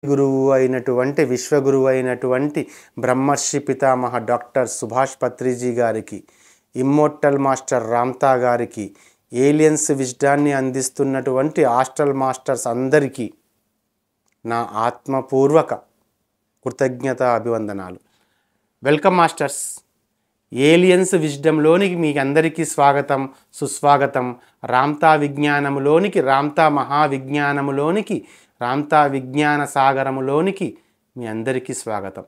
గురువు అయినటువంటి విశ్వగురువు అయినటువంటి బ్రహ్మర్షి పితామహ డాక్టర్ సుభాష్ పత్రిజీ గారికి, ఇమ్మోర్టల్ మాస్టర్ రామ్తా గారికి, ఏలియన్స్ విజ్డాన్ని అందిస్తున్నటువంటి హాస్టల్ మాస్టర్స్ అందరికీ నా ఆత్మపూర్వక కృతజ్ఞత అభివందనాలు. Welcome masters. ఏలియన్స్ విజ్డంలోనికి మీకు అందరికీ స్వాగతం, సుస్వాగతం. రామ్తా విజ్ఞానములోనికి, రామ్తా మహావిజ్ఞానములోనికి, రామ్తా విజ్ఞాన సాగరములోనికి మీ అందరికీ స్వాగతం.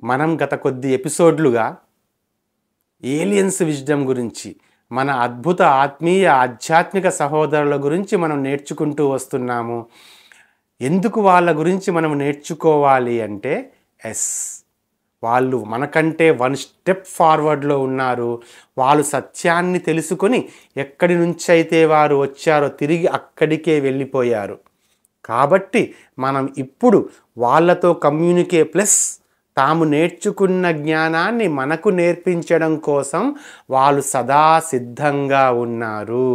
మనం గత కొద్ది ఎపిసోడ్లుగా ఏలియన్స్ విజ్డమ్ గురించి, మన అద్భుత ఆత్మీయ ఆధ్యాత్మిక సహోదరుల గురించి మనం నేర్చుకుంటూ వస్తున్నాము. ఎందుకు వాళ్ళ గురించి మనం నేర్చుకోవాలి అంటే, వాళ్ళు మనకంటే 1 స్టెప్ ఫార్వర్డ్లో ఉన్నారు. వాళ్ళు సత్యాన్ని తెలుసుకొని ఎక్కడి నుంచి అయితే వారు వచ్చారో తిరిగి అక్కడికే వెళ్ళిపోయారు. కాబట్టి మనం ఇప్పుడు వాళ్ళతో ప్లస్ తాము నేర్చుకున్న జ్ఞానాన్ని మనకు నేర్పించడం కోసం వాళ్ళు సదా సిద్ధంగా ఉన్నారు.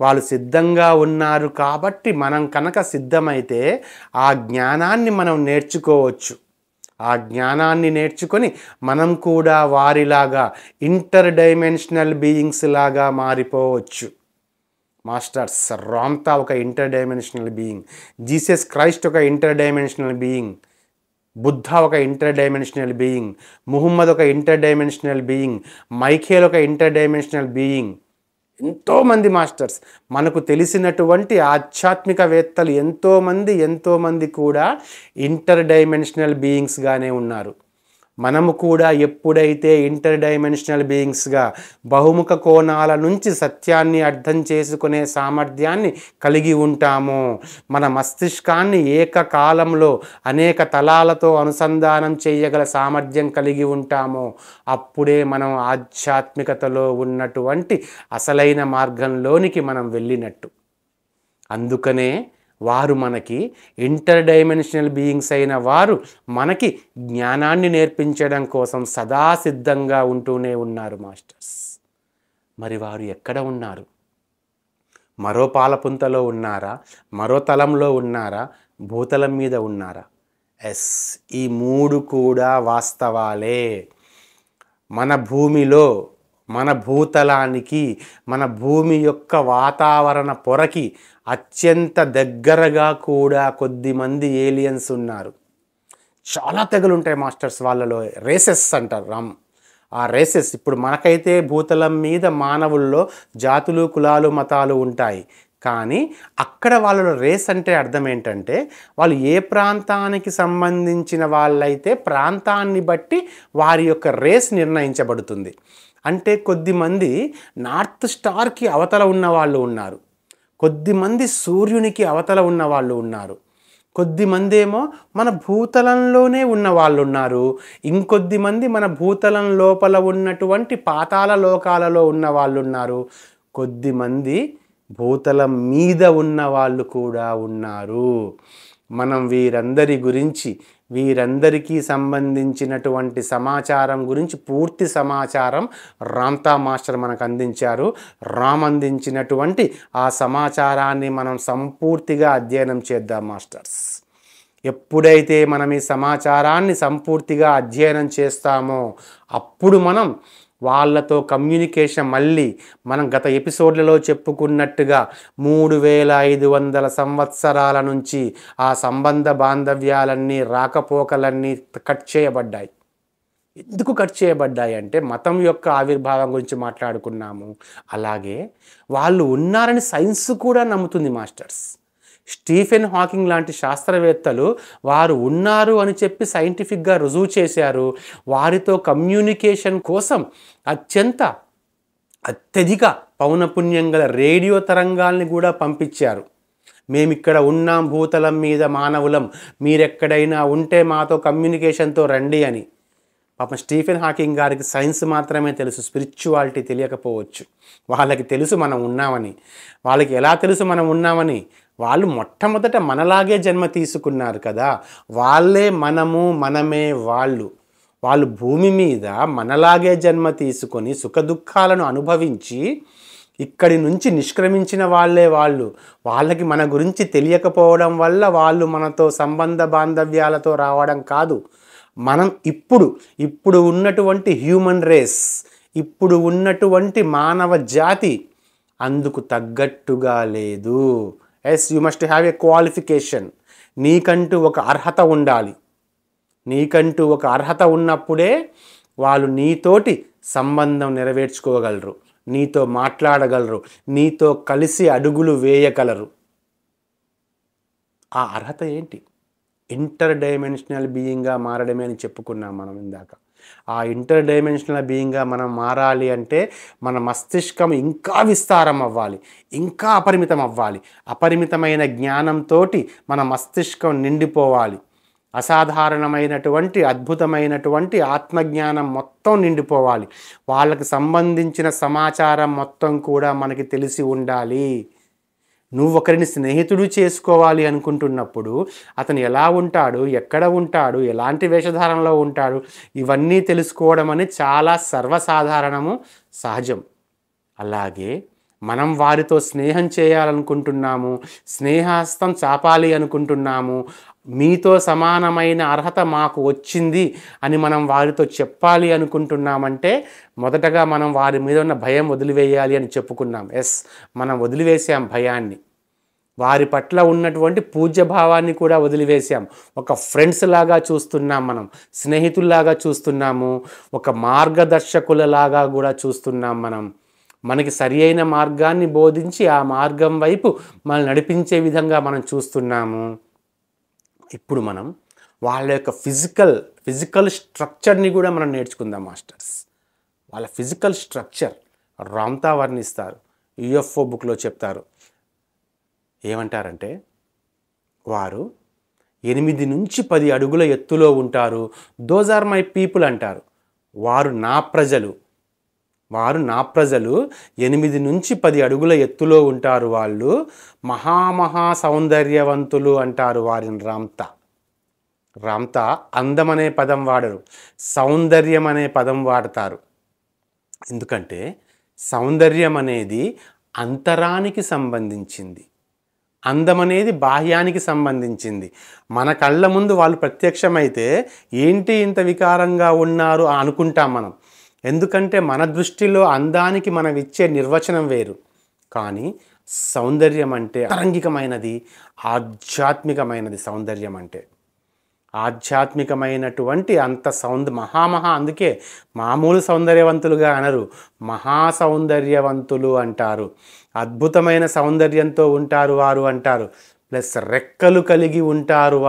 వాళ్ళు సిద్ధంగా ఉన్నారు కాబట్టి మనం కనుక సిద్ధమైతే ఆ జ్ఞానాన్ని మనం నేర్చుకోవచ్చు. ఆ జ్ఞానాన్ని నేర్చుకొని మనం కూడా వారిలాగా ఇంటర్ డైమెన్షనల్ బీయింగ్స్ లాగా మారిపోవచ్చు. మాస్టర్స్, రామ్తా ఒక inter dimensional being, Jesus Christ ఒక ఇంటర్ డైమెన్షనల్ బీయింగ్, బుద్ధ ఒక ఇంటర్ డైమెన్షనల్ బీయింగ్, ముహమ్మద్ ఒక ఇంటర్ డైమెన్షనల్ బీయింగ్, మైఖేల్ ఒక ఇంటర్ డైమెన్షనల్ బీయింగ్. ఎంతోమంది మాస్టర్స్, మనకు తెలిసినటువంటి ఆధ్యాత్మికవేత్తలు ఎంతోమంది కూడా ఇంటర్ డైమెన్షనల్ బీయింగ్స్గానే ఉన్నారు. మనము కూడా ఎప్పుడైతే ఇంటర్ డైమెన్షనల్ బీయింగ్స్గా బహుముఖ కోణాల నుంచి సత్యాన్ని అర్థం చేసుకునే సామర్థ్యాన్ని కలిగి ఉంటామో, మన మస్తిష్కాన్ని ఏకకాలంలో అనేక తలాలతో అనుసంధానం చేయగల సామర్థ్యం కలిగి ఉంటామో, అప్పుడే మనం ఆధ్యాత్మికతలో ఉన్నటువంటి అసలైన మార్గంలోనికి మనం వెళ్ళినట్టు. అందుకనే వారు మనకి ఇంటర్ డైమెన్షనల్ బీయింగ్స్ అయిన వారు మనకి జ్ఞానాన్ని నేర్పించడం కోసం సదా సిద్ధంగా ఉంటూనే ఉన్నారు మాస్టర్స్. మరి వారు ఎక్కడ ఉన్నారు? మరో పాలపుంతలో ఉన్నారా? మరో తలంలో ఉన్నారా? భూతలం మీద ఉన్నారా? ఈ 3 కూడా వాస్తవాలే. మన భూమిలో, మన భూతలానికి, మన భూమి యొక్క వాతావరణ పొరకి అత్యంత దగ్గరగా కూడా కొద్దిమంది ఏలియన్స్ ఉన్నారు. చాలా తెగలు ఉంటాయి మాస్టర్స్ వాళ్ళలో. రేసెస్ అంటారు. ఆ రేసెస్, ఇప్పుడు మనకైతే భూతలం మీద మానవుల్లో జాతులు, కులాలు, మతాలు ఉంటాయి. కానీ అక్కడ వాళ్ళలో రేస్ అంటే అర్థం ఏంటంటే, వాళ్ళు ఏ ప్రాంతానికి సంబంధించిన వాళ్ళైతే ప్రాంతాన్ని బట్టి వారి యొక్క రేస్ నిర్ణయించబడుతుంది. అంటే కొద్దిమంది నార్త్ స్టార్కి అవతల ఉన్న వాళ్ళు ఉన్నారు, కొద్దిమంది సూర్యునికి అవతల ఉన్న వాళ్ళు ఉన్నారు, కొద్దిమంది ఏమో మన భూతలంలోనే ఉన్న వాళ్ళు ఉన్నారు, ఇంకొద్దిమంది మన భూతలం లోపల ఉన్నటువంటి పాతాళ లోకాలలో ఉన్న వాళ్ళు ఉన్నారు, కొద్దిమంది భూతలం మీద ఉన్న వాళ్ళు కూడా ఉన్నారు. మనం వీరందరి గురించి, వీరందరికీ సంబంధించినటువంటి సమాచారం గురించి పూర్తి సమాచారం రామ్తా మాస్టర్ మనకు అందించారు. రామ్ అందించినటువంటి ఆ సమాచారాన్ని మనం సంపూర్తిగా అధ్యయనం చేద్దాం మాస్టర్స్. ఎప్పుడైతే మనం ఈ సమాచారాన్ని సంపూర్తిగా అధ్యయనం చేస్తామో అప్పుడు మనం వాళ్ళతో కమ్యూనికేషన్, మళ్ళీ మనం గత ఎపిసోడ్లలో చెప్పుకున్నట్టుగా 3500 సంవత్సరాల నుంచి ఆ సంబంధ బాంధవ్యాలన్నీ, రాకపోకలన్నీ కట్ చేయబడ్డాయి. ఎందుకు కట్ చేయబడ్డాయి అంటే మతం యొక్క ఆవిర్భావం గురించి మాట్లాడుకున్నాము. అలాగే వాళ్ళు ఉన్నారని సైన్స్ కూడా నమ్ముతుంది మాస్టర్స్. స్టీఫెన్ హాకింగ్ లాంటి శాస్త్రవేత్తలు వారు ఉన్నారు అని చెప్పి సైంటిఫిక్గా రుజువు చేశారు. వారితో కమ్యూనికేషన్ కోసం అత్యధిక పౌనపుణ్యం గల రేడియో తరంగాల్ని కూడా పంపించారు. మేమిక్కడ ఉన్నాం, భూతలం మీద మానవులం, మీరెక్కడైనా ఉంటే మాతో కమ్యూనికేషన్తో రండి అని. పాపం స్టీఫెన్ హాకింగ్ గారికి సైన్స్ మాత్రమే తెలుసు, స్పిరిచువాలిటీ తెలియకపోవచ్చు. వాళ్ళకి తెలుసు మనం ఉన్నామని. వాళ్ళకి ఎలా తెలుసు మనం ఉన్నామని? వాళ్ళు మొట్టమొదట మనలాగే జన్మ తీసుకున్నారు కదా. వాళ్ళే మనము, మనమే వాళ్ళు. వాళ్ళు భూమి మీద మనలాగే జన్మ తీసుకొని సుఖదుఖాలను అనుభవించి ఇక్కడి నుంచి నిష్క్రమించిన వాళ్ళే వాళ్ళకి మన గురించి తెలియకపోవడం వల్ల వాళ్ళు మనతో సంబంధ బాంధవ్యాలతో రావడం కాదు. మనం ఇప్పుడు ఉన్నటువంటి హ్యూమన్ రేస్, ఇప్పుడు ఉన్నటువంటి మానవ జాతి అందుకు తగ్గట్టుగా లేదు. Yes, you must have a qualification. నీకంటూ ఒక అర్హత ఉండాలి. నీకంటూ ఒక అర్హత ఉన్నప్పుడే వాళ్ళు నీతోటి సంబంధం నెరవేర్చుకోగలరు, నీతో మాట్లాడగలరు, నీతో కలిసి అడుగులు వేయగలరు. ఆ అర్హత ఏంటి? ఇంటర్ డైమెన్షనల్ బీయింగ్గా మారడమే అని చెప్పుకున్నాం మనం ఇందాక. ఆ ఇంటర్ డైమెన్షనల్ బీయింగ్గా మనం మారాలి అంటే మన మస్తిష్కం ఇంకా విస్తారం అవ్వాలి, ఇంకా అపరిమితం అవ్వాలి. అపరిమితమైన జ్ఞానంతో మన మస్తిష్కం నిండిపోవాలి. అసాధారణమైనటువంటి అద్భుతమైనటువంటి ఆత్మజ్ఞానం మొత్తం నిండిపోవాలి. వాళ్ళకి సంబంధించిన సమాచారం మొత్తం కూడా మనకి తెలిసి ఉండాలి. నువ్వు ఒకరిని స్నేహితుడు చేసుకోవాలి అనుకుంటున్నప్పుడు అతను ఎలా ఉంటాడు, ఎక్కడ ఉంటాడు, ఎలాంటి వేషధారణలో ఉంటాడు, ఇవన్నీ తెలుసుకోవడం అనేది చాలా సర్వసాధారణము, సహజం. అలాగే మనం వారితో స్నేహం చేయాలనుకుంటున్నాము, స్నేహహస్తం చాపాలి అనుకుంటున్నాము, మీతో సమానమైన అర్హత మాకు వచ్చింది అని మనం వారితో చెప్పాలి అనుకుంటున్నామంటే మొదటగా మనం వారి మీద ఉన్న భయం వదిలివేయాలి అని చెప్పుకున్నాం. ఎస్, మనం వదిలివేసాం భయాన్ని. వారి పట్ల ఉన్నటువంటి పూజ్యభావాన్ని కూడా వదిలివేసాం. ఒక ఫ్రెండ్స్ లాగా చూస్తున్నాం, మనం స్నేహితుల్లాగా చూస్తున్నాము, ఒక మార్గదర్శకులలాగా కూడా చూస్తున్నాం. మనకి సరి అయిన మార్గాన్ని బోధించి ఆ మార్గం వైపు మనల్ని నడిపించే విధంగా మనం చూస్తున్నాము. ఇప్పుడు మనం వాళ్ళ యొక్క ఫిజికల్ స్ట్రక్చర్ని కూడా మనం నేర్చుకుందాం మాస్టర్స్. వాళ్ళ ఫిజికల్ స్ట్రక్చర్ రామ్తా వర్ణిస్తారు, యుఎఫ్ఓ బుక్లో చెప్తారు. ఏమంటారంటే వారు 8 నుంచి 10 అడుగుల ఎత్తులో ఉంటారు. దోస్ ఆర్ మై పీపుల్ అంటారు. వారు నా ప్రజలు 8 నుంచి 10 అడుగుల ఎత్తులో ఉంటారు. వాళ్ళు మహా సౌందర్యవంతులు అంటారు వారిని రామ్తా అందం అనే పదం వాడరు, సౌందర్యం అనే పదం వాడతారు. ఎందుకంటే సౌందర్యం అనేది అంతరానికి సంబంధించింది, అందం అనేది బాహ్యానికి సంబంధించింది. మన కళ్ళ ముందు వాళ్ళు ప్రత్యక్షమైతే ఏంటి ఇంత వికారంగా ఉన్నారు అనుకుంటాం మనం. ఎందుకంటే మన దృష్టిలో అందానికి మనం ఇచ్చే నిర్వచనం వేరు. కానీ సౌందర్యం అంటే అంతరంగికమైనది, ఆధ్యాత్మికమైనది. సౌందర్యం అంటే ఆధ్యాత్మికమైనటువంటి అంత అందుకే మామూలు సౌందర్యవంతులుగా అనరు, మహా సౌందర్యవంతులు అంటారు. అద్భుతమైన సౌందర్యంతో ఉంటారు వారు అంటారు. ప్లస్ రెక్కలు కలిగి ఉంటారు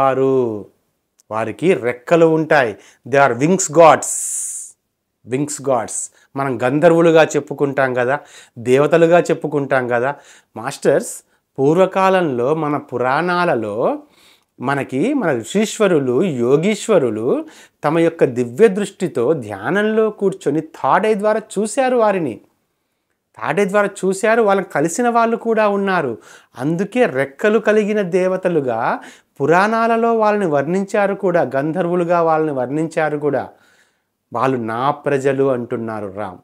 వారికి రెక్కలు ఉంటాయి. They are wings gods. మనం గంధర్వులుగా చెప్పుకుంటాం కదా, దేవతలుగా చెప్పుకుంటాం కదా మాస్టర్స్. పూర్వకాలంలో మన పురాణాలలో మన ఋషీశ్వరులు, యోగీశ్వరులు తమ యొక్క దివ్య దృష్టితో ధ్యానంలో కూర్చొని థర్డ్ ఐ ద్వారా చూశారు వారిని. వాళ్ళని కలిసిన వాళ్ళు కూడా ఉన్నారు. అందుకే రెక్కలు కలిగిన దేవతలుగా పురాణాలలో వాళ్ళని వర్ణించారు కూడా, గంధర్వులుగా వాళ్ళని వర్ణించారు కూడా. వాళ్ళు నా ప్రజలు అంటున్నారు రామ్.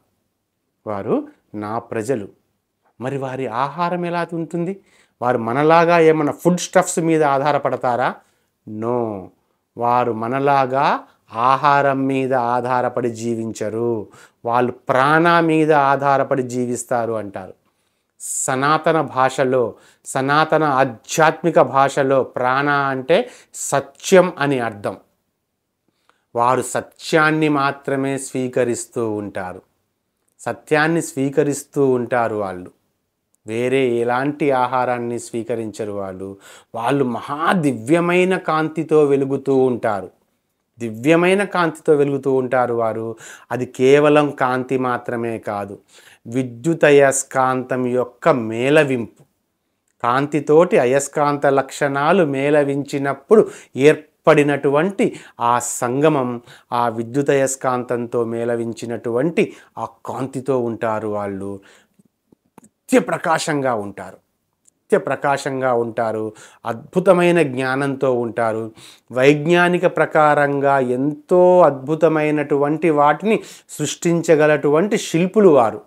వారు నా ప్రజలు. మరి వారి ఆహారం ఎలా ఉంటుంది? వారు మనలాగా ఏమైనా ఫుడ్ స్టఫ్స్ మీద ఆధారపడతారా? నో, వారు మనలాగా ఆహారం మీద ఆధారపడి జీవించరు. వాళ్ళు ప్రాణ మీద ఆధారపడి జీవిస్తారు అంటారు. సనాతన ఆధ్యాత్మిక భాషలో ప్రాణ అంటే సత్యం అని అర్థం. వారు సత్యాన్ని మాత్రమే స్వీకరిస్తూ ఉంటారు, సత్యాన్ని స్వీకరిస్తూ ఉంటారు. వాళ్ళు వేరే ఎలాంటి ఆహారాన్ని స్వీకరించరు. వాళ్ళు మహా దివ్యమైన కాంతితో వెలుగుతూ ఉంటారు. వారు అది కేవలం కాంతి మాత్రమే కాదు, విద్యుతయస్కాంతం యొక్క మేళవింపు. కాంతితోటి అయస్కాంత లక్షణాలు మేళవించినప్పుడు ఏర్పడినటువంటి ఆ సంగమం, ఆ విద్యుతయస్కాంతంతో మేళవించినటువంటి ఆ కాంతితో ఉంటారు. వాళ్ళు నిత్యప్రకాశంగా ఉంటారు. అద్భుతమైన జ్ఞానంతో ఉంటారు. వైజ్ఞానిక ప్రకారంగా ఎంతో అద్భుతమైనటువంటి వాటిని సృష్టించగలటువంటి శిల్పులు వారు.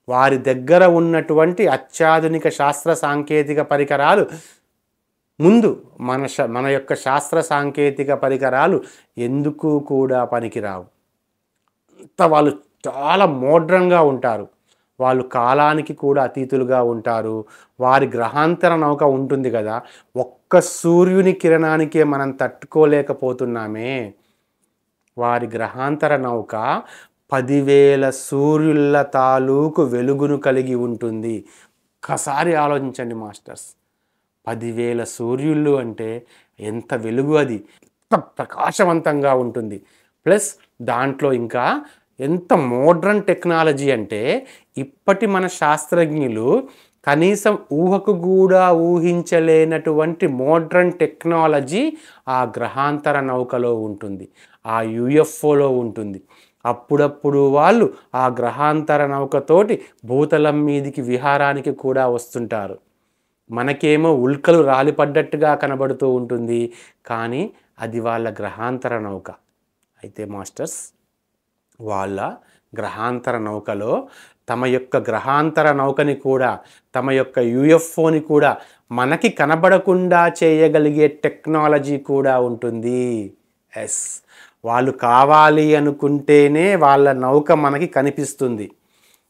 వారి దగ్గర ఉన్నటువంటి అత్యాధునిక శాస్త్ర సాంకేతిక పరికరాలు ముందు మన యొక్క శాస్త్ర సాంకేతిక పరికరాలు ఎందుకు కూడా పనికిరావు. అంత వాళ్ళు చాలా మోడ్రన్గా ఉంటారు. వాళ్ళు కాలానికి కూడా అతీతులుగా ఉంటారు. వారి గ్రహాంతర నౌక ఉంటుంది కదా, ఒక్క సూర్యుని కిరణానికే మనం తట్టుకోలేకపోతున్నామే. వారి గ్రహాంతర నౌక 10,000 సూర్యుల తాలూకు వెలుగును కలిగి ఉంటుంది. ఒక్కసారి ఆలోచించండి మాస్టర్స్, 10,000 సూర్యుళ్ళు అంటే ఎంత వెలుగు, అది ఎంత ప్రకాశవంతంగా ఉంటుంది. ప్లస్ దాంట్లో ఇంకా ఎంత మోడ్రన్ టెక్నాలజీ అంటే ఇప్పటి మన శాస్త్రజ్ఞులు కనీసం ఊహకు కూడా ఊహించలేనటువంటి మోడ్రన్ టెక్నాలజీ ఆ గ్రహాంతర నౌకలో ఉంటుంది, ఆ యుఎఫ్ఓలో ఉంటుంది. అప్పుడప్పుడు వాళ్ళు ఆ గ్రహాంతర నౌకతోటి భూతలం మీదికి విహారానికి కూడా వస్తుంటారు. మనకేమో ఉల్కలు రాలిపడ్డట్టుగా కనబడుతూ ఉంటుంది, కానీ అది వాళ్ళ గ్రహాంతర నౌక. అయితే మాస్టర్స్, వాళ్ళ గ్రహాంతర నౌకలో తమ యొక్క గ్రహాంతర నౌకని కూడా, తమ యొక్క యుఎఫ్ఓని కూడా మనకి కనబడకుండా చేయగలిగే టెక్నాలజీ కూడా ఉంటుంది. ఎస్, వాళ్ళు కావాలి అనుకుంటేనే వాళ్ళ నౌక మనకి కనిపిస్తుంది.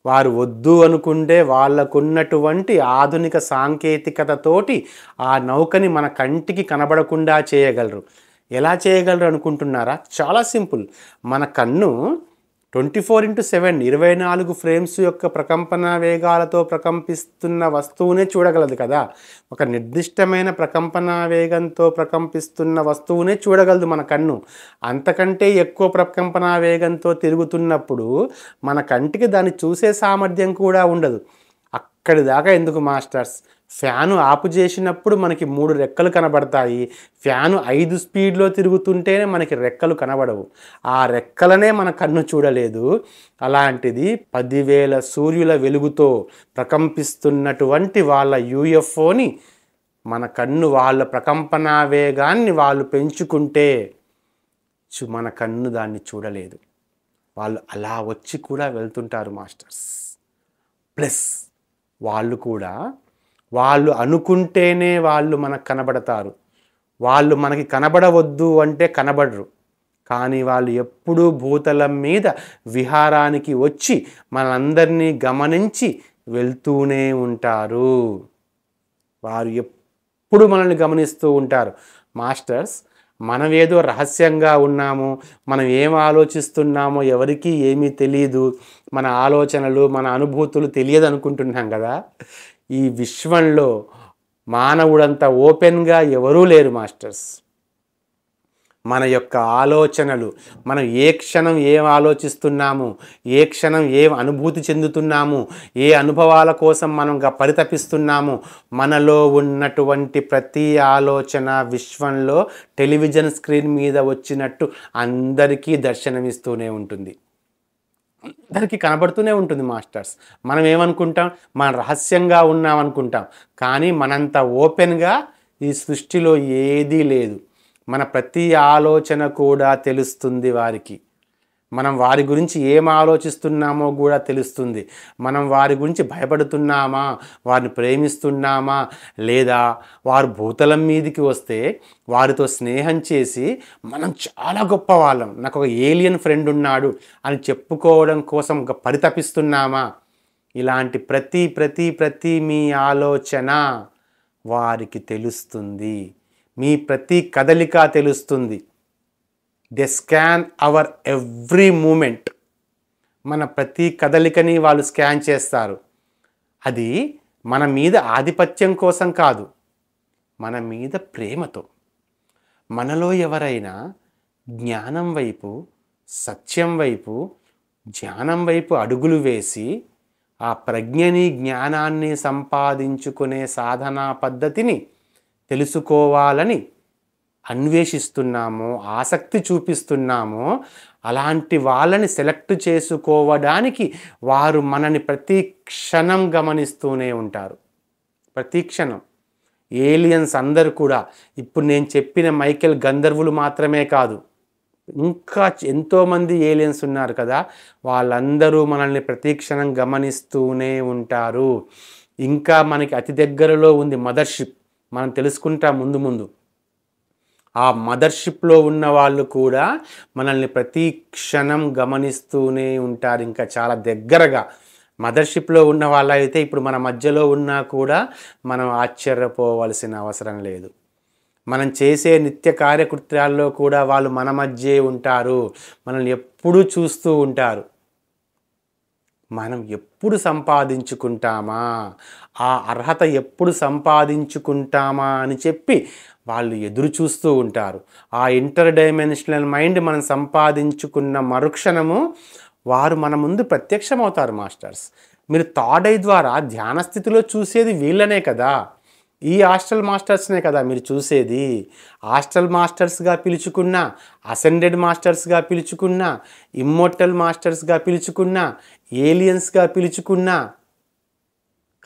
వారు వద్దు అనుకుంటే వాళ్ళకున్నటువంటి ఆధునిక సాంకేతికతతోటి ఆ నౌకని మన కంటికి కనబడకుండా చేయగలరు. ఎలా చేయగలరు అనుకుంటున్నారా? చాలా సింపుల్. మన కన్ను 24/7 24 ఫ్రేమ్స్ యొక్క ప్రకంపన వేగాలతో ప్రకంపిస్తున్న వస్తువునే చూడగలదు కదా. ఒక నిర్దిష్టమైన ప్రకంపన వేగంతో ప్రకంపిస్తున్న వస్తువునే చూడగలదు మన కన్ను. అంతకంటే ఎక్కువ ప్రకంపన వేగంతో తిరుగుతున్నప్పుడు మన కంటికి దాన్ని చూసే సామర్థ్యం కూడా ఉండదు. అక్కడి దాకా ఎందుకు మాస్టర్స్, ఫ్యాను ఆపు చేసినప్పుడు మనకి 3 రెక్కలు కనబడతాయి. ఫ్యాను 5 స్పీడ్లో తిరుగుతుంటేనే మనకి రెక్కలు కనబడవు. ఆ రెక్కలనే మన కన్ను చూడలేదు. అలాంటిది 10,000 సూర్యుల వెలుగుతో ప్రకంపిస్తున్నటువంటి వాళ్ళ యుఎఫ్ఓని మన కన్ను వాళ్ళ ప్రకంపన వేగాన్ని వాళ్ళు పెంచుకుంటే మన కన్ను దాన్ని చూడలేదు. వాళ్ళు అలా వచ్చి కూడా వెళ్తుంటారు మాస్టర్స్. ప్లస్ వాళ్ళు కూడా వాళ్ళు అనుకుంటేనే వాళ్ళు మనకు కనబడతారు. వాళ్ళు మనకి కనబడవద్దు అంటే కనబడరు. కానీ వాళ్ళు ఎప్పుడూ భూతలం మీద విహారానికి వచ్చి మనందరినీ గమనించి వెళ్తూనే ఉంటారు. వారు ఎప్పుడు మనల్ని గమనిస్తూ ఉంటారు. మాస్టర్స్, మనం ఏదో రహస్యంగా ఉన్నాము, మనం ఏం ఆలోచిస్తున్నామో ఎవరికీ ఏమీ తెలియదు, మన ఆలోచనలు మన అనుభూతులు తెలియదు అనుకుంటున్నాం కదా. ఈ విశ్వంలో మానవుడంతా ఓపెన్గా ఎవరూ లేరు మాస్టర్స్. మన యొక్క ఆలోచనలు, మనం ఏ క్షణం ఏం ఆలోచిస్తున్నాము, ఏ క్షణం ఏం అనుభూతి చెందుతున్నాము, ఏ అనుభవాల కోసం మనం పరితపిస్తున్నాము, మనలో ఉన్నటువంటి ప్రతి ఆలోచన విశ్వంలో టెలివిజన్ స్క్రీన్ మీద వచ్చినట్టు అందరికీ దర్శనమిస్తూనే ఉంటుంది, అందరికీ కనబడుతూనే ఉంటుంది మాస్టర్స్. మనం ఏమనుకుంటాం, మనం రహస్యంగా ఉన్నాం అనుకుంటాం. కానీ మనంత ఓపెన్గా ఈ సృష్టిలో ఏదీ లేదు. మన ప్రతి ఆలోచన కూడా తెలుస్తుంది వారికి. మనం వారి గురించి ఏం ఆలోచిస్తున్నామో కూడా తెలుస్తుంది. మనం వారి గురించి భయపడుతున్నామా, వారిని ప్రేమిస్తున్నామా, లేదా వారు భూతలం మీదికి వస్తే వారితో స్నేహం చేసి మనం చాలా గొప్పవాళ్ళం, నాకు ఒక ఏలియన్ ఫ్రెండ్ ఉన్నాడు అని చెప్పుకోవడం కోసం పరితపిస్తున్నామా, ఇలాంటి ప్రతి మీ ఆలోచన వారికి తెలుస్తుంది. మీ ప్రతి కదలిక తెలుస్తుంది. They scan our every movement. మన ప్రతి కదలికని వాళ్ళు స్కాన్ చేస్తారు. అది మన మీద ఆధిపత్యం కోసం కాదు, మన మీద ప్రేమతో. మనలో ఎవరైనా జ్ఞానం వైపు, సత్యం వైపు, జ్ఞానం వైపు అడుగులు వేసి ఆ ప్రజ్ఞని జ్ఞానాన్ని సంపాదించుకునే సాధనా పద్ధతిని తెలుసుకోవాలని అన్వేషిస్తున్నామో, ఆసక్తి చూపిస్తున్నామో, అలాంటి వాళ్ళని సెలెక్ట్ చేసుకోవడానికి వారు మనని ప్రతి క్షణం గమనిస్తూనే ఉంటారు. ప్రతి క్షణం. ఏలియన్స్ అందరూ కూడా ఇప్పుడు నేను చెప్పిన మైకేల్ గంధర్వులు మాత్రమే కాదు, ఇంకా ఎంతోమంది ఏలియన్స్ ఉన్నారు కదా, వాళ్ళందరూ మనల్ని ప్రతిక్షణం గమనిస్తూనే ఉంటారు. ఇంకా మనకి అతి దగ్గరలో ఉంది మదర్షిప్, మనం తెలుసుకుంటాం ముందు ముందు. ఆ మదర్షిప్లో ఉన్న వాళ్ళు కూడా మనల్ని ప్రతి క్షణం గమనిస్తూనే ఉంటారు, ఇంకా చాలా దగ్గరగా. మదర్షిప్లో ఉన్న వాళ్ళైతే ఇప్పుడు మన మధ్యలో ఉన్నా కూడా మనం ఆశ్చర్యపోవలసిన అవసరం లేదు. మనం చేసే నిత్య కార్యకృత్యాల్లో కూడా వాళ్ళు మన మధ్యే ఉంటారు, మనల్ని ఎప్పుడూ చూస్తూ ఉంటారు. మనం ఎప్పుడు సంపాదించుకుంటామా, ఆ అర్హత ఎప్పుడు సంపాదించుకుంటామా అని చెప్పి వాళ్ళు ఎదురు చూస్తూ ఉంటారు. ఆ ఇంటర్ డైమెన్షనల్ మైండ్ మనం సంపాదించుకున్న మరుక్షణము వారు మన ముందు ప్రత్యక్షమవుతారు మాస్టర్స్. మీరు థర్డ్ ఐ ద్వారా ధ్యాన స్థితిలో చూసేది వీళ్ళనే కదా, ఈ హాస్టల్ మాస్టర్స్నే కదా మీరు చూసేది. హాస్టల్ మాస్టర్స్గా పిలుచుకున్నా, అసెండెడ్ మాస్టర్స్గా పిలుచుకున్నా, ఇమ్మోర్టల్ మాస్టర్స్గా పిలుచుకున్నా, ఏలియన్స్గా పిలుచుకున్నా,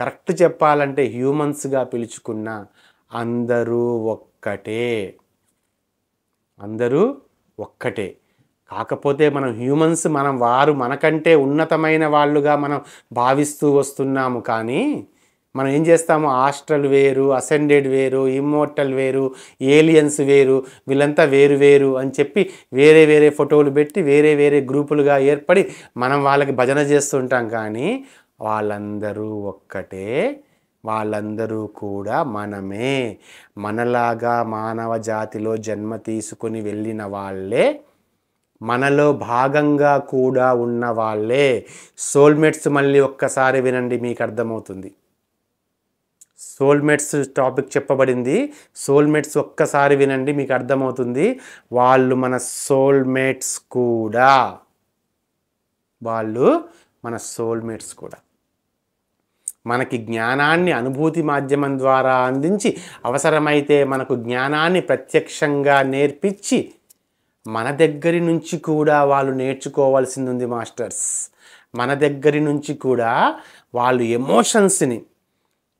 కరెక్ట్ చెప్పాలంటే హ్యూమన్స్గా పిలుచుకున్నా, అందరూ ఒక్కటే. అందరూ ఒక్కటే. కాకపోతే మనం హ్యూమన్స్, వారు మనకంటే ఉన్నతమైన వాళ్ళుగా మనం భావిస్తూ వస్తున్నాము. కానీ మనం ఏం చేస్తాము, ఆస్ట్రల్ వేరు, అసెండెడ్ వేరు, ఇమ్మోర్టల్ వేరు, ఏలియన్స్ వేరు, వీళ్ళంతా వేరు వేరు అని చెప్పి వేరే వేరే ఫోటోలు పెట్టి వేరే వేరే గ్రూపులుగా ఏర్పడి మనం వాళ్ళకి భజన చేస్తుంటాం. కానీ వాళ్ళందరూ ఒక్కటే, వాళ్ళందరూ కూడా మనమే. మనలాగా మానవ జాతిలో జన్మ తీసుకుని వెళ్ళిన వాళ్ళే, మనలో భాగంగా కూడా ఉన్న వాళ్ళే. సోల్మేట్స్ మళ్ళీ ఒక్కసారి వినండి, మీకు అర్థమవుతుంది. సోల్మేట్స్ టాపిక్ చెప్పబడింది, సోల్మేట్స్ ఒక్కసారి వినండి, మీకు అర్థమవుతుంది. వాళ్ళు మన సోల్మేట్స్ కూడా, వాళ్ళు మన సోల్మేట్స్ కూడా. మనకి జ్ఞానాన్ని అనుభూతి మాధ్యమం ద్వారా అందించి, అవసరమైతే మనకు జ్ఞానాన్ని ప్రత్యక్షంగా నేర్పించి, మన దగ్గరి నుంచి కూడా వాళ్ళు నేర్చుకోవాల్సింది ఉంది మాస్టర్స్. మన దగ్గరి నుంచి కూడా వాళ్ళు ఎమోషన్స్ని,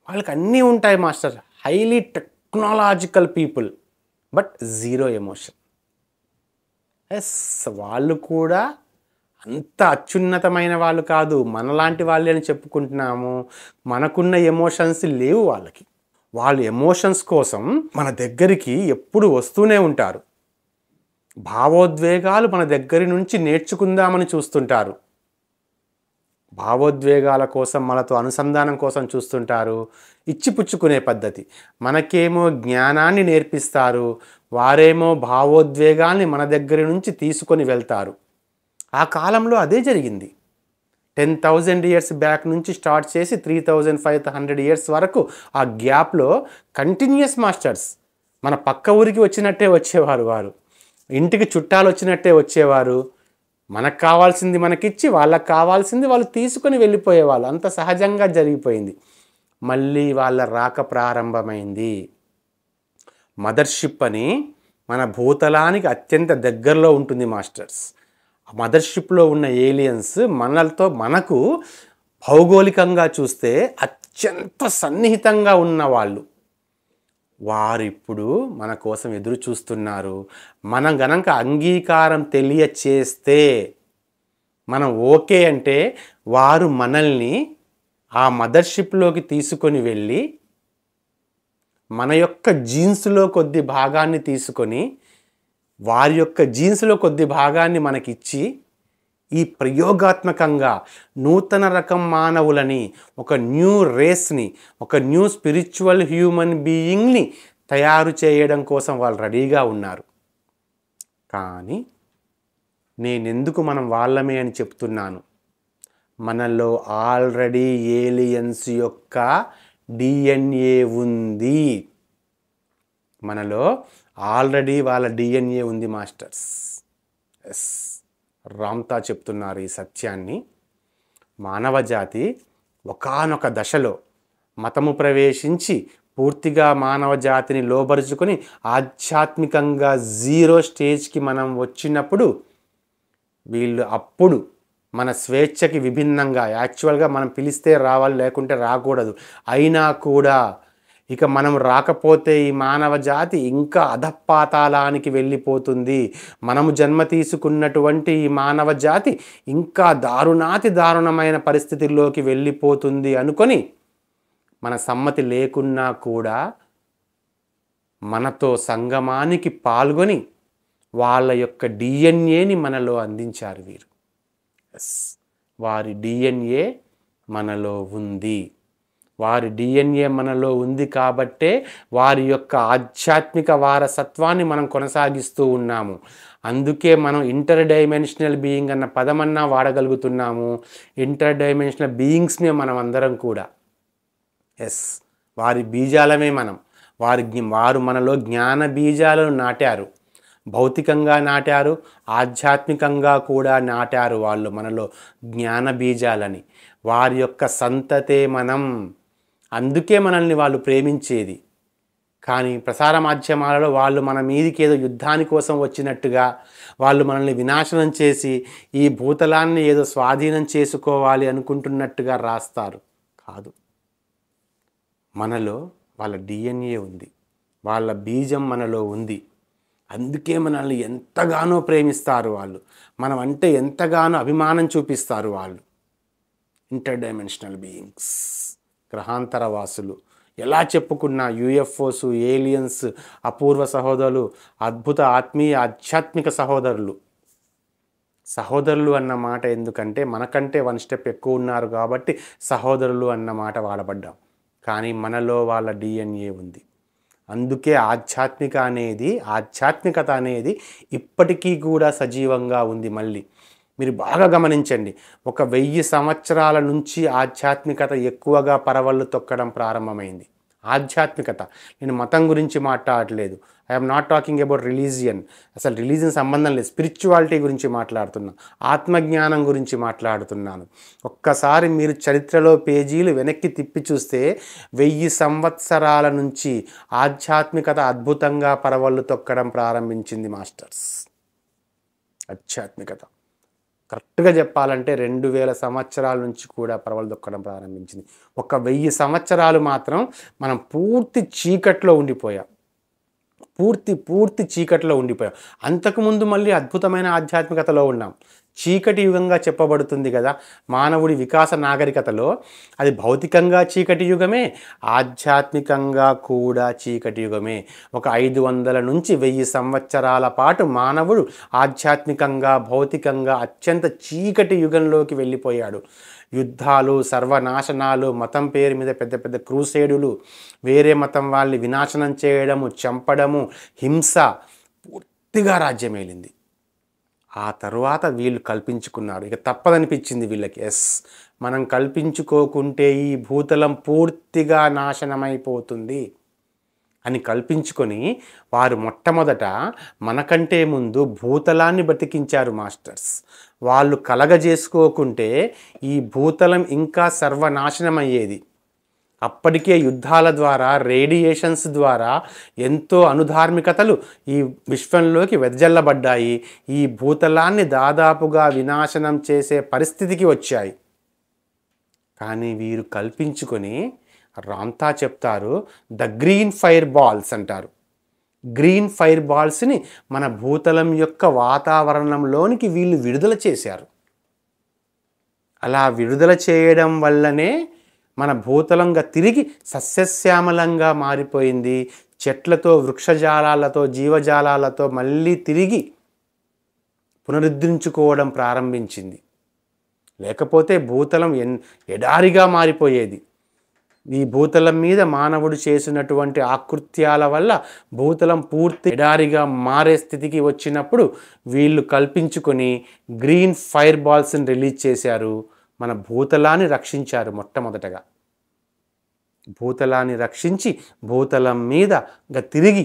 వాళ్ళకి అన్నీ ఉంటాయి master, highly technological people, but zero emotion. Yes, వాళ్ళు కూడా అంత అత్యున్నతమైన వాళ్ళు కాదు, మనలాంటి వాళ్ళే అని చెప్పుకుంటున్నాము. మనకున్న ఎమోషన్స్ లేవు వాళ్ళకి. వాళ్ళు ఎమోషన్స్ కోసం మన దగ్గరికి ఎప్పుడు వస్తూనే ఉంటారు. భావోద్వేగాలు మన దగ్గర నుంచి నేర్చుకుందామని చూస్తుంటారు. భావోద్వేగాల కోసం, మనతో అనుసంధానం కోసం చూస్తుంటారు. ఇచ్చిపుచ్చుకునే పద్ధతి. మనకేమో జ్ఞానాన్ని నేర్పిస్తారు, వారేమో భావోద్వేగాల్ని మన దగ్గర నుంచి తీసుకొని వెళ్తారు. ఆ కాలంలో అదే జరిగింది. 10,000 ఇయర్స్ బ్యాక్ నుంచి స్టార్ట్ చేసి 3,500 ఇయర్స్ వరకు ఆ గ్యాప్లో కంటిన్యూస్ మాస్టర్స్ మన పక్క ఊరికి వచ్చినట్టే వచ్చేవారు. వారు ఇంటికి చుట్టాలు వచ్చినట్టే వచ్చేవారు. మనకు కావాల్సింది మనకిచ్చి, వాళ్ళకు కావాల్సింది వాళ్ళు తీసుకొని వెళ్ళిపోయేవాళ్ళు. అంత సహజంగా జరిగిపోయింది. మళ్ళీ వాళ్ళ రాక ప్రారంభమైంది. మదర్షిప్ అని మన భూతలానికి అత్యంత దగ్గరలో ఉంటుంది మాస్టర్స్. మదర్షిప్లో ఉన్న ఏలియన్స్ మనకు భౌగోళికంగా చూస్తే అత్యంత సన్నిహితంగా ఉన్నవాళ్ళు. వారిప్పుడు మన కోసం ఎదురు చూస్తున్నారు. మనం గనక అంగీకారం తెలియచేస్తే, మనం ఓకే అంటే, వారు మనల్ని ఆ మదర్షిప్లోకి తీసుకొని వెళ్ళి మన యొక్క జీన్స్లో కొద్ది భాగాన్ని తీసుకొని, వారి యొక్క జీన్స్లో కొద్ది భాగాన్ని మనకిచ్చి, ఈ ప్రయోగాత్మకంగా నూతన రకం మానవులని, ఒక న్యూ రేస్ని, ఒక న్యూ స్పిరిచువల్ హ్యూమన్ బీయింగ్ని తయారు చేయడం కోసం వాళ్ళు రెడీగా ఉన్నారు. కానీ నేనెందుకు మనం వాళ్ళమే అని చెప్తున్నాను, మనలో ఆల్రెడీ ఏలియన్స్ యొక్క డిఎన్ఏ ఉంది. మనలో ఆల్రెడీ వాళ్ళ డిఎన్ఏ ఉంది మాస్టర్స్. ఎస్, రామ్తా చెప్తున్నారు ఈ సత్యాన్ని. మానవ జాతి ఒకానొక దశలో మతము ప్రవేశించి పూర్తిగా మానవ జాతిని లోబరుచుకొని ఆధ్యాత్మికంగా జీరో స్టేజ్కి మనం వచ్చినప్పుడు, వీళ్ళు అప్పుడు మన స్వేచ్ఛకి విభిన్నంగా, యాక్చువల్గా మనం పిలిస్తే రావాలి, లేకుంటే రాకూడదు, అయినా కూడా ఇక మనం రాకపోతే ఈ మానవ జాతి ఇంకా అధపాతాళానికి వెళ్ళిపోతుంది. మనము జన్మ తీసుకున్నటువంటి ఈ మానవ జాతి ఇంకా దారుణాతి దారుణమైన పరిస్థితుల్లోకి వెళ్ళిపోతుంది అనుకొని మన సమ్మతి లేకున్నా కూడా మనతో సంగమానికి పాల్గొని వాళ్ళ యొక్క డిఎన్ఏని మనలో అందించారు వీరు. వారి డిఎన్ఏ మనలో ఉంది. వారి డిఎన్ఏ మనలో ఉంది కాబట్టే వారి యొక్క ఆధ్యాత్మిక వారసత్వాన్ని మనం కొనసాగిస్తూ ఉన్నాము. అందుకే మనం ఇంటర్ డైమెన్షనల్ బీయింగ్ అన్న పదమన్నా వాడగలుగుతున్నాము. ఇంటర్ డైమెన్షనల్ బీయింగ్స్మే మనం అందరం కూడా. వారి బీజాలమే మనం. వారు మనలో జ్ఞాన బీజాలను నాటారు. భౌతికంగా నాటారు, ఆధ్యాత్మికంగా కూడా నాటారు వాళ్ళు మనలో జ్ఞాన బీజాలని. వారి యొక్క సంతతే మనం. అందుకే మనల్ని వాళ్ళు ప్రేమించేది. కానీ ప్రసార మాధ్యమాలలో వాళ్ళు మన మీదికి ఏదో యుద్ధాని కోసం వచ్చినట్టుగా, వాళ్ళు మనల్ని వినాశనం చేసి ఈ భూతలాన్ని ఏదో స్వాధీనం చేసుకోవాలి అనుకుంటున్నట్టుగా రాస్తారు. కాదు, మనలో వాళ్ళ డిఎన్ఏ ఉంది, వాళ్ళ బీజం మనలో ఉంది. అందుకే మనల్ని ఎంతగానో ప్రేమిస్తారు వాళ్ళు. మనం అంటే ఎంతగానో అభిమానం చూపిస్తారు వాళ్ళు. ఇంటర్ డైమెన్షనల్ బీయింగ్స్, గ్రహాంతర వాసులు, ఎలా చెప్పుకున్నా యూఎఫ్ఓస్, ఏలియన్స్, అపూర్వ సహోదరులు, అద్భుత ఆత్మీయ ఆధ్యాత్మిక సహోదరులు. సహోదరులు అన్న మాట ఎందుకంటే మనకంటే 1 స్టెప్ ఎక్కువ ఉన్నారు కాబట్టి సహోదరులు అన్న మాట వాడబడ్డాం. కానీ మనలో వాళ్ళ డిఎన్ఏ ఉంది. అందుకే ఆధ్యాత్మికత అనేది ఇప్పటికీ కూడా సజీవంగా ఉంది. మళ్ళీ మీరు బాగా గమనించండి, 1000 సంవత్సరాల నుంచి ఆధ్యాత్మికత ఎక్కువగా పరవళ్ళు తొక్కడం ప్రారంభమైంది. ఆధ్యాత్మికత, నేను మతం గురించి మాట్లాడట్లేదు. I'm not talking about religion. అసలు రిలీజియన్ సంబంధం లేదు. స్పిరిచువాలిటీ గురించి మాట్లాడుతున్నాను, ఆత్మజ్ఞానం గురించి మాట్లాడుతున్నాను. ఒక్కసారి మీరు చరిత్రలో పేజీలు వెనక్కి తిప్పి చూస్తే 1000 సంవత్సరాల నుంచి ఆధ్యాత్మికత అద్భుతంగా పరవళ్ళు తొక్కడం ప్రారంభించింది మాస్టర్స్. ఆధ్యాత్మికత కరెక్ట్గా చెప్పాలంటే 2000 సంవత్సరాల నుంచి కూడా పరవళ్ళు తొక్కడం ప్రారంభించింది. 1000 సంవత్సరాలు మాత్రం మనం పూర్తి చీకట్లో ఉండిపోయాం. పూర్తి చీకట్లో ఉండిపోయాం. అంతకుముందు మళ్ళీ అద్భుతమైన ఆధ్యాత్మికతలో ఉన్నాం. చీకటి యుగంగా చెప్పబడుతుంది కదా మానవుడి వికాస నాగరికతలో. అది భౌతికంగా చీకటి యుగమే, ఆధ్యాత్మికంగా కూడా చీకటి యుగమే. 500 నుంచి 1000 సంవత్సరాల పాటు మానవుడు ఆధ్యాత్మికంగా, భౌతికంగా అత్యంత చీకటి యుగంలోకి వెళ్ళిపోయాడు. యుద్ధాలు, సర్వనాశనాలు, మతం పేరు మీద పెద్ద పెద్ద క్రూసేడులు, వేరే మతం వాళ్ళని వినాశనం చేయడము, చంపడము, హింస పూర్తిగా రాజ్యమేలింది. ఆ తరువాత వీళ్ళు కల్పించుకున్నారు. ఇక తప్పదనిపించింది వీళ్ళకి. మనం కల్పించుకోకుంటే ఈ భూతలం పూర్తిగా నాశనమైపోతుంది అని కల్పించుకొని వారు మొట్టమొదట మనకంటే ముందు భూతలాన్ని బతికించారు మాస్టర్స్. వాళ్ళు కలగజేసుకోకుంటే ఈ భూతలం ఇంకా సర్వనాశనమయ్యేది. అప్పటికే యుద్ధాల ద్వారా, రేడియేషన్స్ ద్వారా ఎంతో అనుధార్మికతలు ఈ విశ్వంలోకి వెదజల్లబడ్డాయి. ఈ భూతలాన్ని దాదాపుగా వినాశనం చేసే పరిస్థితికి వచ్చాయి. కానీ వీరు కల్పించుకొని రాంతా చెప్తారు, ద గ్రీన్ ఫైర్ బాల్స్ అంటారు. గ్రీన్ ఫైర్ బాల్స్ని మన భూతలం యొక్క వాతావరణంలోనికి వీళ్ళు విడుదల చేశారు. అలా విడుదల చేయడం వల్లనే మన భూతలంగా తిరిగి సస్యశ్యామలంగా మారిపోయింది. చెట్లతో, వృక్షజాలాలతో, జీవజాలాలతో మళ్ళీ తిరిగి పునరుద్ధరించుకోవడం ప్రారంభించింది. లేకపోతే భూతలం ఎడారిగా మారిపోయేది. ఈ భూతలం మీద మానవుడు చేసినటువంటి ఆకృత్యాల వల్ల భూతలం పూర్తి ఎడారిగా మారే స్థితికి వచ్చినప్పుడు వీళ్ళు కల్పించుకొని గ్రీన్ ఫైర్ బాల్స్ని రిలీజ్ చేశారు. మన భూతలాన్ని రక్షించారు. మొట్టమొదటగా భూతలాన్ని రక్షించి భూతలం మీద తిరిగి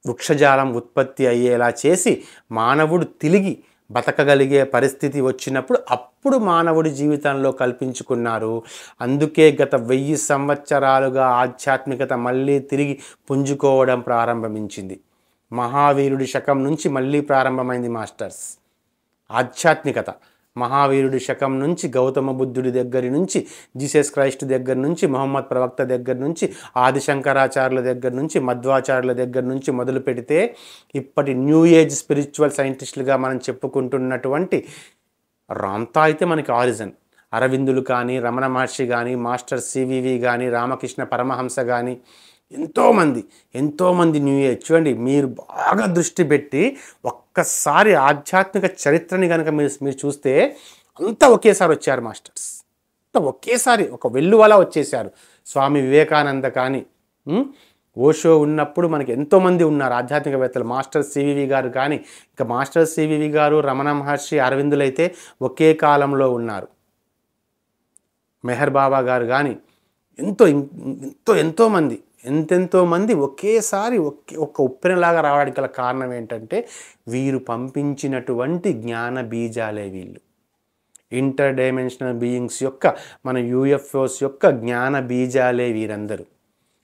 వృక్షజాలం ఉత్పత్తి అయ్యేలా చేసి మానవుడు తిరిగి బతకగలిగే పరిస్థితి వచ్చినప్పుడు అప్పుడు మానవుడి జీవితంలో కల్పించుకున్నారు. అందుకే గత 1000 సంవత్సరాలుగా ఆధ్యాత్మికత మళ్ళీ తిరిగి పుంజుకోవడం ప్రారంభించింది. మహావీరుడి శకం నుంచి మళ్ళీ ప్రారంభమైంది మాస్టర్స్ ఆధ్యాత్మికత. మహావీరుడి శకం నుంచి, గౌతమ బుద్ధుడి దగ్గర నుంచి, జీసస్ క్రైస్ట్ దగ్గర నుంచి, మొహమ్మద్ ప్రవక్త దగ్గర నుంచి, ఆదిశంకరాచార్యుల దగ్గర నుంచి, మధ్వాచార్యుల దగ్గర నుంచి మొదలు పెడితే ఇప్పటి న్యూ ఏజ్ స్పిరిచువల్ సైంటిస్టులుగా మనం చెప్పుకుంటున్నటువంటి రాంతా అయితే మనకి ఆరిజిన్. అరవిందులు కానీ, రమణ మహర్షి కానీ, మాస్టర్ సివివి కానీ, రామకృష్ణ పరమహంస కానీ, ఎంతోమంది న్యూ ఏజ్. చూడండి, మీరు బాగా దృష్టి పెట్టి ఒక్కసారి ఆధ్యాత్మిక చరిత్రని కనుక మీరు చూస్తే అంతా ఒకేసారి వచ్చారు మాస్టర్స్. అంతా ఒకేసారి ఒక వెల్లువలా వచ్చేసారు. స్వామి వివేకానంద కానీ, ఓషో ఉన్నప్పుడు మనకి ఎంతోమంది ఉన్నారు ఆధ్యాత్మికవేత్తలు. మాస్టర్ సివివి గారు కానీ, ఇంకా మాస్టర్ సివివి గారు, రమణ మహర్షి, అరవిందులు అయితే ఒకే కాలంలో ఉన్నారు. మెహర్ బాబా గారు కానీ, ఎంతోమంది ఒకేసారి ఒక ఉప్పెనలాగా రావడానికి గల కారణం ఏంటంటే వీరు పంపించినటువంటి జ్ఞాన బీజాలే. వీళ్ళు ఇంటర్ డైమెన్షనల్ బీయింగ్స్ యొక్క, మన యూఎఫ్ఓస్ యొక్క జ్ఞాన బీజాలే వీరందరూ.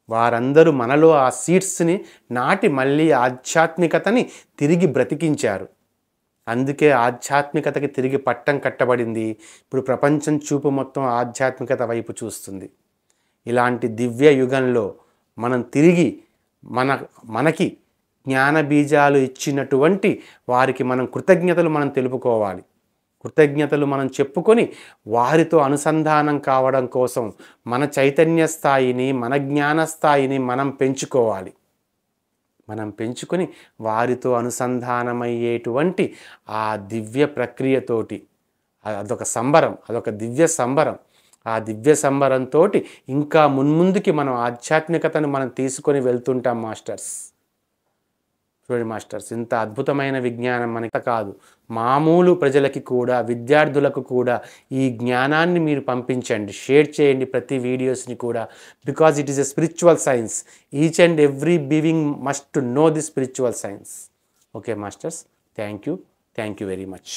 వారందరూ మనలో ఆ సీడ్స్ని నాటి మళ్ళీ ఆధ్యాత్మికతని తిరిగి బ్రతికించారు. అందుకే ఆధ్యాత్మికతకి తిరిగి పట్టం కట్టబడింది. ఇప్పుడు ప్రపంచం చూపు మొత్తం ఆధ్యాత్మికత వైపు చూస్తుంది. ఇలాంటి దివ్య యుగంలో మనం తిరిగి మనకి జ్ఞాన బీజాలు ఇచ్చినటువంటి వారికి మనం కృతజ్ఞతలు మనం తెలుపుకోవాలి. కృతజ్ఞతలు మనం చెప్పుకొని వారితో అనుసంధానం కావడం కోసం మన చైతన్య స్థాయిని, మన జ్ఞాన స్థాయిని మనం పెంచుకోవాలి. మనం పెంచుకొని వారితో అనుసంధానమయ్యేటువంటి ఆ దివ్య ప్రక్రియతోటి, అదొక సంబరం, అదొక దివ్య సంబరం. ఆ దివ్య సంబరంతో ఇంకా మున్ముందుకి మనం ఆధ్యాత్మికతను మనం తీసుకొని వెళ్తుంటాం మాస్టర్స్. చూడండి మాస్టర్స్, ఇంత అద్భుతమైన విజ్ఞానం మనకి కాదు, మామూలు ప్రజలకి కూడా, విద్యార్థులకు కూడా ఈ జ్ఞానాన్ని మీరు పంపించండి, షేర్ చేయండి ప్రతి వీడియోస్ని కూడా. Because it is a spiritual science. Each and every being must know the spiritual science. Okay masters, thank you very much.